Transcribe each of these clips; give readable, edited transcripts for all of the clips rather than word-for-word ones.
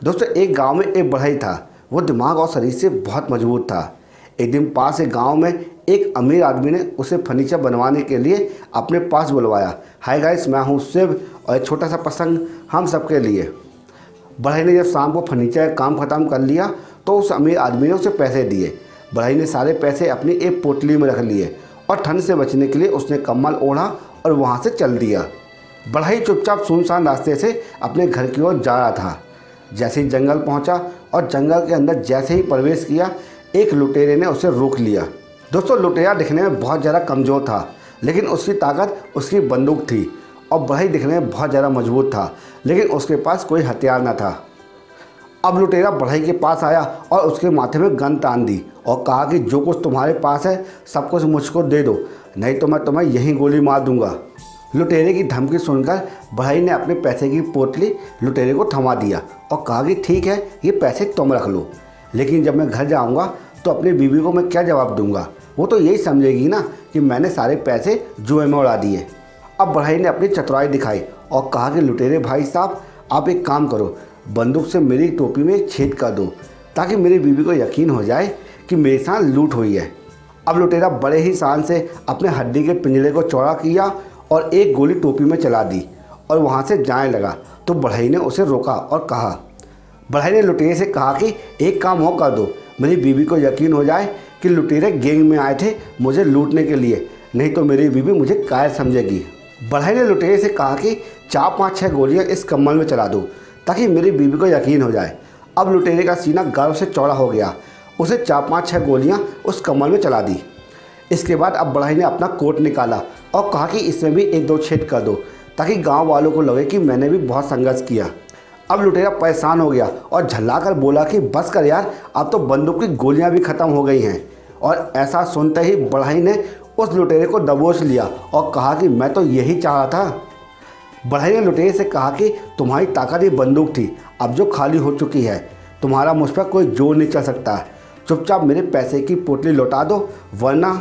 दोस्तों एक गांव में एक बढ़ई था। वो दिमाग और शरीर से बहुत मजबूत था। एक दिन पास के गांव में एक अमीर आदमी ने उसे फर्नीचर बनवाने के लिए अपने पास बुलवाया। हाय गाइस, मैं हूँ शिव और एक छोटा सा प्रसंग हम सबके लिए। बढ़ई ने जब शाम को फर्नीचर का काम ख़त्म कर लिया तो उस अमीर आदमी ने उसे पैसे दिए। बढ़ई ने सारे पैसे अपनी एक पोटली में रख लिए और ठंड से बचने के लिए उसने कम्बल ओढ़ा और वहाँ से चल दिया। बढ़ई चुपचाप सुनसान रास्ते से अपने घर की ओर जा रहा था। जैसे ही जंगल पहुंचा और जंगल के अंदर जैसे ही प्रवेश किया, एक लुटेरे ने उसे रोक लिया। दोस्तों लुटेरा दिखने में बहुत ज़्यादा कमज़ोर था, लेकिन उसकी ताकत उसकी बंदूक थी। और बढ़ई दिखने में बहुत ज़्यादा मजबूत था, लेकिन उसके पास कोई हथियार न था। अब लुटेरा बढ़ई के पास आया और उसके माथे में गन तान दी और कहा कि जो कुछ तुम्हारे पास है सब कुछ मुझको दे दो, नहीं तो मैं तुम्हें यहीं गोली मार दूंगा। लुटेरे की धमकी सुनकर बढ़ई ने अपने पैसे की पोटली लुटेरे को थमा दिया और कहा कि ठीक है, ये पैसे तुम रख लो, लेकिन जब मैं घर जाऊंगा तो अपनी बीवी को मैं क्या जवाब दूंगा। वो तो यही समझेगी ना कि मैंने सारे पैसे जुए में उड़ा दिए। अब बढ़ई ने अपनी चतुराई दिखाई और कहा कि लुटेरे भाई साहब, आप एक काम करो, बंदूक से मेरी टोपी में एक छेद कर दो ताकि मेरी बीवी को यकीन हो जाए कि मेरे साथ लूट हुई है। अब लुटेरा बड़े ही शान से अपने हड्डी के पिंजरे को चौड़ा किया और एक गोली टोपी में चला दी और वहाँ से जाने लगा तो बढ़ई ने उसे रोका और कहा। बढ़ई ने लुटेरे से कहा कि एक काम और कर दो, मेरी बीवी को यकीन हो जाए कि लुटेरे गैंग में आए थे मुझे लूटने के लिए, नहीं तो मेरी बीवी मुझे कायर समझेगी। बढ़ई ने लुटेरे से कहा कि 4-5-6 गोलियां इस कम्बल में चला दो ताकि मेरी बीवी को यकीन हो जाए। अब लुटेरे का सीना गर्व से चौड़ा हो गया। उसे 4-5-6 गोलियां उस कम्बल में चला दी। इसके बाद अब बढ़ई ने अपना कोट निकाला और कहा कि इसमें भी 1-2 छेद कर दो ताकि गांव वालों को लगे कि मैंने भी बहुत संघर्ष किया। अब लुटेरा परेशान हो गया और झल्लाकर बोला कि बस कर यार, अब तो बंदूक की गोलियां भी ख़त्म हो गई हैं। और ऐसा सुनते ही बढ़ई ने उस लुटेरे को दबोच लिया और कहा कि मैं तो यही चाह रहा था। बढ़ई ने लुटेरे से कहा कि तुम्हारी ताकत ही बंदूक थी, अब जो खाली हो चुकी है, तुम्हारा मुझ पर कोई जोर नहीं चल सकता। चुपचाप मेरे पैसे की पोटली लौटा दो, वरना।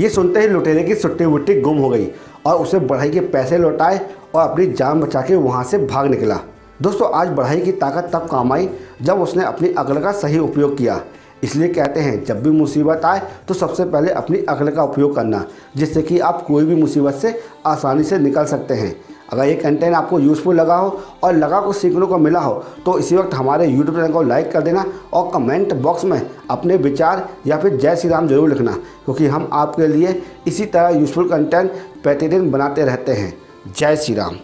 ये सुनते ही लुटेरे की सुट्टी वुट्टी गुम हो गई और उसे बढ़ई के पैसे लौटाए और अपनी जान बचा के वहाँ से भाग निकला। दोस्तों आज बढ़ई की ताकत तब काम आई जब उसने अपनी अक्ल का सही उपयोग किया। इसलिए कहते हैं जब भी मुसीबत आए तो सबसे पहले अपनी अक्ल का उपयोग करना, जिससे कि आप कोई भी मुसीबत से आसानी से निकल सकते हैं। अगर ये कंटेंट आपको यूज़फुल लगा हो और लगा कुछ सीखने को मिला हो तो इसी वक्त हमारे यूट्यूब चैनल को लाइक कर देना और कमेंट बॉक्स में अपने विचार या फिर जय श्री राम जरूर लिखना, क्योंकि हम आपके लिए इसी तरह यूज़फुल कंटेंट प्रतिदिन बनाते रहते हैं। जय श्री राम।